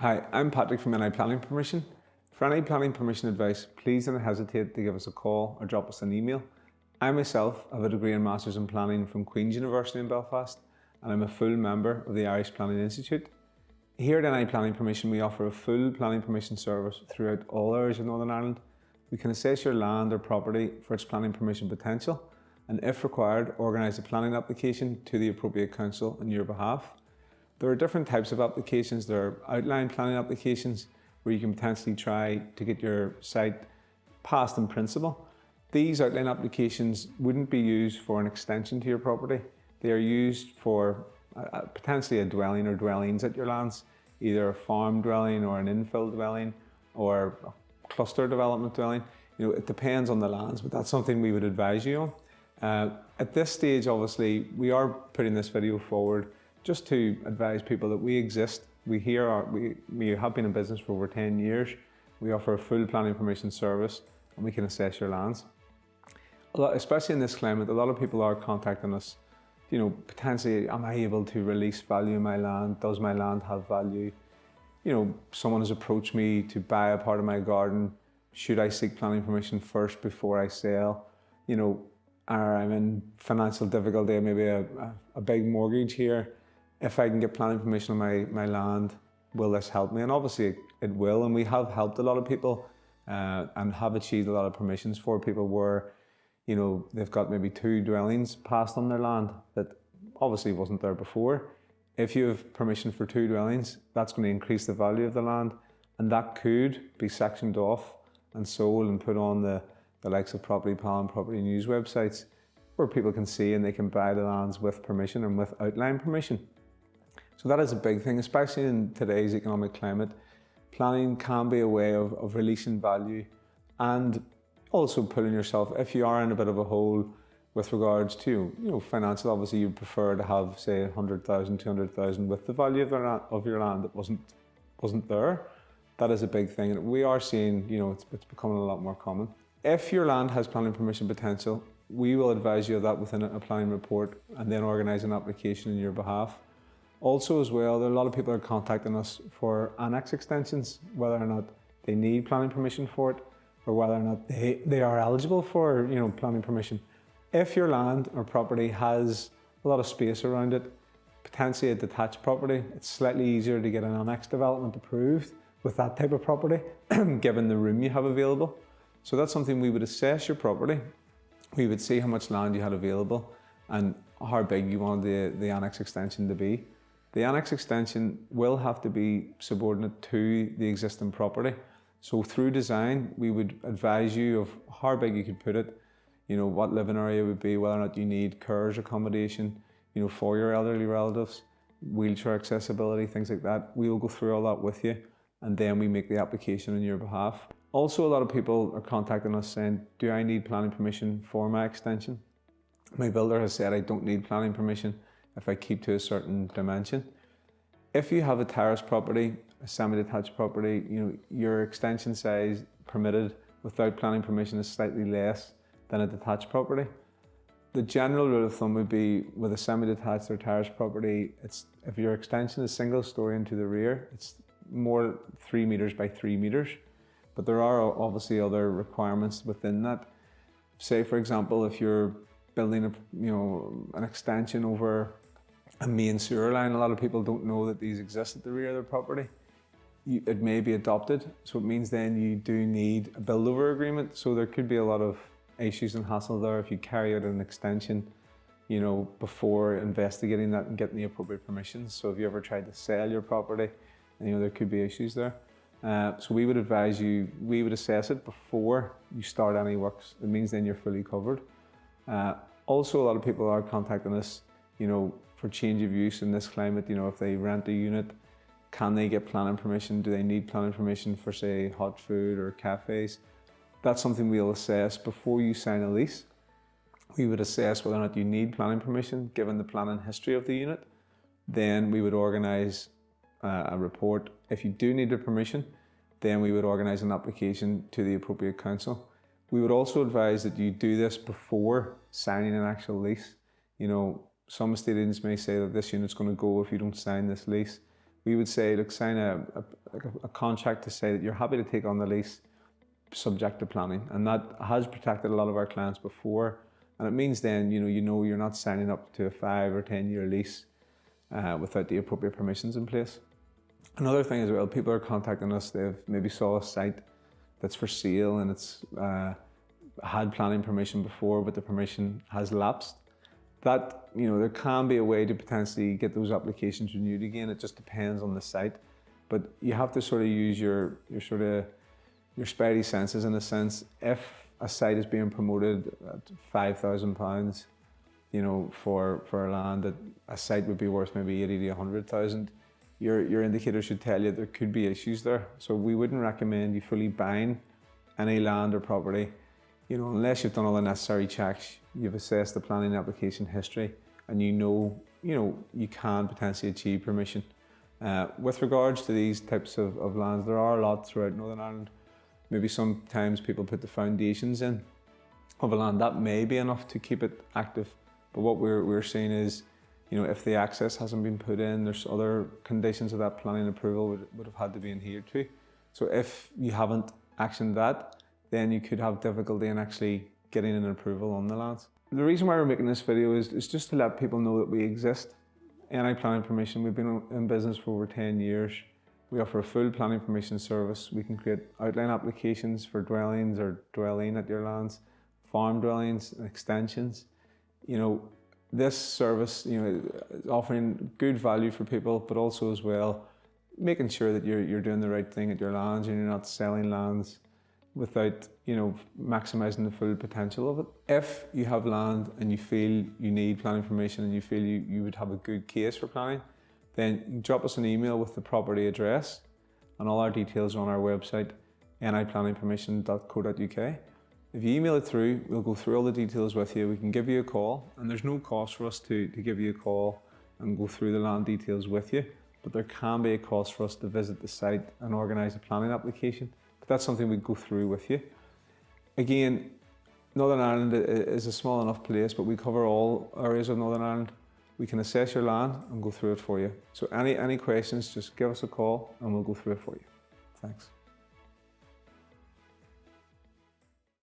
Hi, I'm Patrick from NI Planning Permission. For any planning permission advice, please don't hesitate to give us a call or drop us an email. I myself have a degree and Masters in Planning from Queen's University in Belfast, and I'm a full member of the Irish Planning Institute. Here at NI Planning Permission, we offer a full planning permission service throughout all areas of Northern Ireland. We can assess your land or property for its planning permission potential, and if required, organise a planning application to the appropriate council on your behalf. There are different types of applications. There are outline planning applications where you can potentially try to get your site passed in principle. These outline applications wouldn't be used for an extension to your property. They are used for potentially a dwelling or dwellings at your lands, either a farm dwelling or an infill dwelling or a cluster development dwelling. It depends on the lands, but that's something we would advise you on. At this stage, obviously, we are putting this video forward just to advise people that we exist. We have been in business for over 10 years. We offer a full planning permission service and we can assess your lands. Especially in this climate, a lot of people are contacting us, potentially, am I able to release value in my land? Does my land have value? Someone has approached me to buy a part of my garden. Should I seek planning permission first before I sell? Or I'm in financial difficulty, maybe a big mortgage here. If I can get planning permission on my land, will this help me? And obviously it will, and we have helped a lot of people and have achieved a lot of permissions for people where, they've got maybe 2 dwellings passed on their land that obviously wasn't there before. If you have permission for 2 dwellings, that's going to increase the value of the land, and that could be sectioned off and sold and put on the likes of Property Pal and Property News websites where people can see and they can buy the lands with permission and with outline permission. So that is a big thing, especially in today's economic climate. Planning can be a way of releasing value and also putting yourself, if you are in a bit of a hole with regards to financial, obviously you'd prefer to have, say, 100,000, 200,000 with the value of your land that wasn't there. That is a big thing, and we are seeing, it's becoming a lot more common. If your land has planning permission potential, we will advise you of that within a planning report and then organise an application on your behalf. Also as well, there are a lot of people are contacting us for annex extensions, whether or not they need planning permission for it or whether or not they are eligible for planning permission. If your land or property has a lot of space around it, potentially a detached property, it's slightly easier to get an annex development approved with that type of property, given the room you have available. So that's something we would assess your property. We would see how much land you had available and how big you wanted the annex extension to be. The annex extension will have to be subordinate to the existing property. So through design, we would advise you of how big you could put it, what living area would be, whether or not you need carers accommodation, for your elderly relatives, wheelchair accessibility, things like that. We will go through all that with you, and then we make the application on your behalf. Also, a lot of people are contacting us saying, do I need planning permission for my extension? My builder has said I don't need planning permission if I keep to a certain dimension. If you have a terrace property, a semi-detached property, your extension size permitted without planning permission is slightly less than a detached property. The general rule of thumb would be with a semi-detached or terrace property, if your extension is single story into the rear, it's more 3 meters by 3 meters. But there are obviously other requirements within that. Say, for example, if you're building an extension over a main sewer line, a lot of people don't know that these exist at the rear of their property. It may be adopted, so it means then you do need a build-over agreement. So there could be a lot of issues and hassle there if you carry out an extension, before investigating that and getting the appropriate permissions. So if you ever tried to sell your property, there could be issues there. So we would advise you, we would assess it before you start any works. It means then you're fully covered. Also, a lot of people are contacting us, for change of use in this climate. If they rent a unit, can they get planning permission? Do they need planning permission for, say, hot food or cafes? That's something we'll assess before you sign a lease. We would assess whether or not you need planning permission given the planning history of the unit. Then we would organise a report. If you do need the permission, then we would organise an application to the appropriate council. We would also advise that you do this before signing an actual lease. Some estate agents may say that this unit's going to go if you don't sign this lease. we would say, look, sign a contract to say that you're happy to take on the lease subject to planning. And that has protected a lot of our clients before. And it means then, you know you're not signing up to a 5 or 10 year lease without the appropriate permissions in place. Another thing as well, people are contacting us, they've maybe saw a site that's for sale and it's had planning permission before, but the permission has lapsed. That, there can be a way to potentially get those applications renewed again. It just depends on the site. But you have to sort of use your spidey senses in a sense. If a site is being promoted at £5,000, for a land that a site would be worth maybe 80 to 100,000, your indicator should tell you there could be issues there. So we wouldn't recommend you fully buying any land or property, unless you've done all the necessary checks, you've assessed the planning application history, and you can potentially achieve permission. With regards to these types of lands, there are a lot throughout Northern Ireland. Maybe sometimes people put the foundations in of a land. That may be enough to keep it active. But what we're seeing is, if the access hasn't been put in, there's other conditions of that planning approval would have had to be adhered to. So if you haven't actioned that, then you could have difficulty in actually getting an approval on the lands. The reason why we're making this video is just to let people know that we exist. NI Planning Permission, we've been in business for over 10 years. We offer a full planning permission service. We can create outline applications for dwellings or dwelling at your lands, farm dwellings and extensions. This service, is offering good value for people, but also as well, making sure that you're doing the right thing at your lands and you're not selling lands without, maximising the full potential of it. If you have land and you feel you need planning permission and you feel you would have a good case for planning, then drop us an email with the property address, and all our details are on our website, niplanningpermission.co.uk. If you email it through, we'll go through all the details with you. We can give you a call, and there's no cost for us to give you a call and go through the land details with you, but there can be a cost for us to visit the site and organise a planning application. But that's something we go through with you. Again, Northern Ireland is a small enough place, but we cover all areas of Northern Ireland. We can assess your land and go through it for you. So any questions, just give us a call and we'll go through it for you. Thanks.